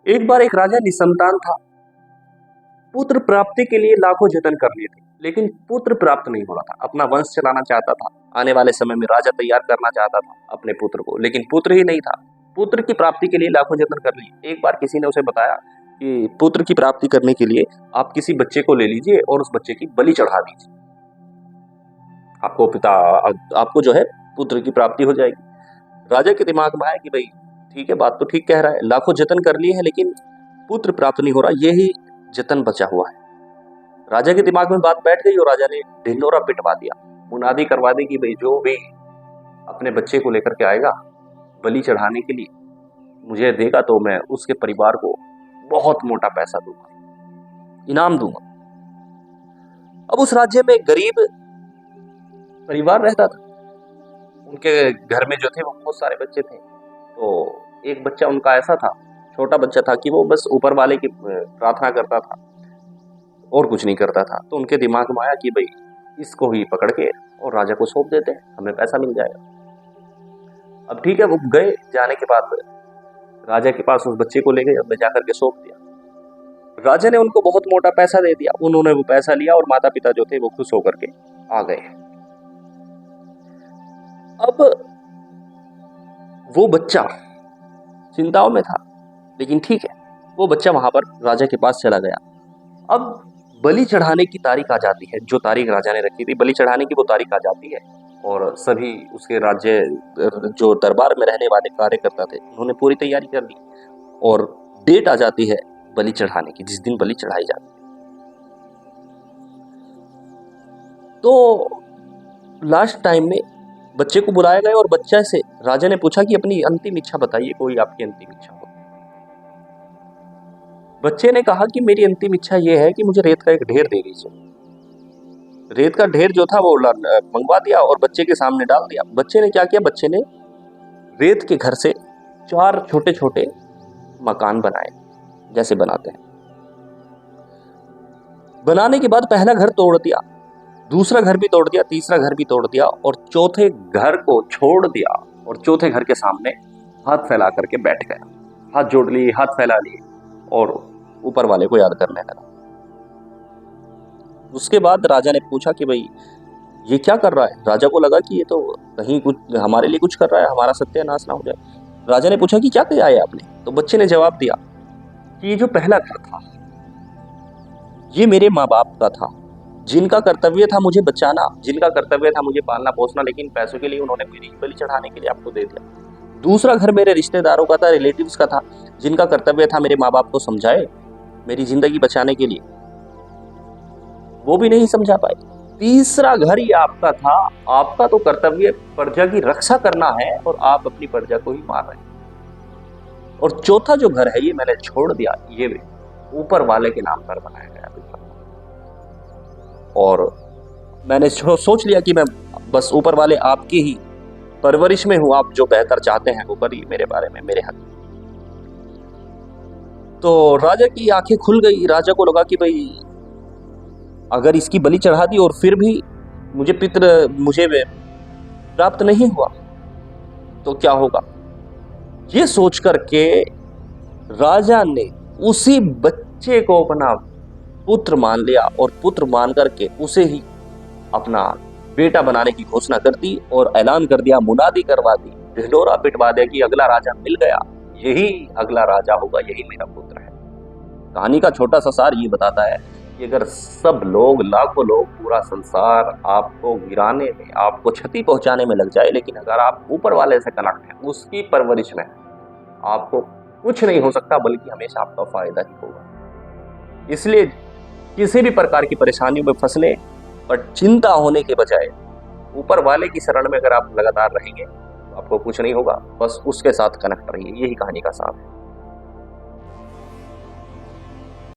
एक बार एक राजा निसंतान था। पुत्र प्राप्ति के लिए लाखों जतन कर लिए थे, लेकिन पुत्र प्राप्त नहीं हो रहा था। अपना वंश चलाना चाहता था, आने वाले समय में राजा तैयार करना चाहता था अपने पुत्र को, लेकिन पुत्र ही नहीं था। पुत्र की प्राप्ति के लिए लाखों जतन कर लिए। एक बार किसी ने उसे बताया कि पुत्र की प्राप्ति करने के लिए आप किसी बच्चे को ले लीजिए और उस बच्चे की बलि चढ़ा दीजिए, आपको जो है पुत्र की प्राप्ति हो जाएगी। राजा के दिमाग में आया कि भाई ठीक है, बात तो ठीक कह रहा है, लाखों जतन कर लिए हैं लेकिन पुत्र प्राप्त नहीं हो रहा, यही जतन बचा हुआ है। राजा के दिमाग में बात बैठ गई और राजा ने ढिंढोरा पिटवा दिया, मुनादी करवा दी कि भाई जो भी अपने बच्चे को लेकर के आएगा बलि चढ़ाने के लिए, मुझे देगा तो मैं उसके परिवार को बहुत मोटा पैसा दूंगा, इनाम दूंगा। अब उस राज्य में गरीब परिवार रहता था। उनके घर में जो थे वो बहुत सारे बच्चे थे। तो एक बच्चा उनका ऐसा था, छोटा बच्चा था कि वो बस ऊपर वाले की प्रार्थना करता था और कुछ नहीं करता था। तो उनके दिमाग में आया कि भाई इसको ही पकड़ के और राजा को सौंप देते हैं, हमें पैसा मिल जाएगा। अब ठीक है, वो गए। जाने के बाद राजा के पास उस बच्चे को ले गए, अब जाकर के सौंप दिया। राजा ने उनको बहुत मोटा पैसा दे दिया। उन्होंने वो पैसा लिया और माता पिता जो थे वो खुश होकर के आ गए। अब वो बच्चा चिंताओं में था, लेकिन ठीक है, वो बच्चा वहां पर राजा के पास चला गया। अब बलि चढ़ाने की तारीख आ जाती है, जो तारीख राजा ने रखी थी बलि चढ़ाने की, वो तारीख आ जाती है और सभी उसके राज्य जो दरबार में रहने वाले कार्यकर्ता थे उन्होंने पूरी तैयारी कर ली और डेट आ जाती है बलि चढ़ाने की, जिस दिन बलि चढ़ाई जाती है। तो लास्ट टाइम में बच्चे को बुलाया गया और बच्चे से राजा ने पूछा कि अपनी अंतिम इच्छा बताइए, कोई आपकी अंतिम इच्छा हो। बच्चे ने कहा कि मेरी अंतिम इच्छा यह है कि मुझे रेत का एक ढेर दे दीजिए। रेत का ढेर जो था वो मंगवा दिया और बच्चे के सामने डाल दिया। बच्चे ने क्या किया, बच्चे ने रेत के घर से 4 छोटे छोटे मकान बनाए, जैसे बनाते हैं। बनाने के बाद पहला घर तोड़ दिया, दूसरा घर भी तोड़ दिया, तीसरा घर भी तोड़ दिया और चौथे घर को छोड़ दिया और चौथे घर के सामने हाथ फैला करके बैठ गया। हाथ जोड़ लिए, हाथ फैला लिए और ऊपर वाले को याद करने लगा। उसके बाद राजा ने पूछा कि भाई ये क्या कर रहा है। राजा को लगा कि ये तो कहीं कुछ हमारे लिए कुछ कर रहा है, हमारा सत्यानाश ना हो जाए। राजा ने पूछा कि क्या किया है आपने। तो बच्चे ने जवाब दिया कि ये जो पहला घर था ये मेरे माँ बाप का था, जिनका कर्तव्य था मुझे बचाना, जिनका कर्तव्य था मुझे पालना पोसना, लेकिन पैसों के लिए उन्होंने मेरी बलि चढ़ाने के लिए आपको दे दिया। दूसरा घर मेरे रिश्तेदारों का था, रिलेटिव्स का था, जिनका कर्तव्य था मेरे माँ बाप को समझाए मेरी जिंदगी बचाने के लिए, वो भी नहीं समझा पाए। तीसरा घर ही आपका था, आपका तो कर्तव्य प्रजा की रक्षा करना है और आप अपनी प्रजा को ही मार रहे हैं। और चौथा जो घर है ये मैंने छोड़ दिया, ये ऊपर वाले के नाम पर बनाया गया। और मैंने सोच लिया कि मैं बस ऊपर वाले आपकी ही परवरिश में हूं, आप जो बेहतर चाहते हैं वो करिए मेरे बारे में, मेरे हक। तो राजा की आंखें खुल गई। राजा को लगा कि भाई अगर इसकी बलि चढ़ा दी और फिर भी मुझे प्राप्त नहीं हुआ तो क्या होगा। ये सोच करके राजा ने उसी बच्चे को अपना पुत्र मान लिया और पुत्र मान करके उसे ही अपना बेटा बनाने की घोषणा कर दी और ऐलान कर दिया, मुनादी करवा दी, ढिंढोरा पिटवा दिया कि अगला राजा मिल गया, यही अगला राजा होगा, यही मेरा पुत्र है। कहानी का छोटा सा सार ये बताता है कि अगर सब लोग, लाखों लोग, पूरा संसार आपको गिराने में, आपको क्षति पहुंचाने में लग जाए, लेकिन अगर आप ऊपर वाले से कनेक्ट हैं, उसकी परवरिश में, आपको कुछ नहीं हो सकता, बल्कि हमेशा आपका फायदा ही होगा। इसलिए किसी भी प्रकार की परेशानियों में फंसने और चिंता होने के बजाय ऊपर वाले की शरण में अगर आप लगातार रहेंगे तो आपको कुछ नहीं होगा, बस उसके साथ कनेक्ट रहिए। यही कहानी का सार है।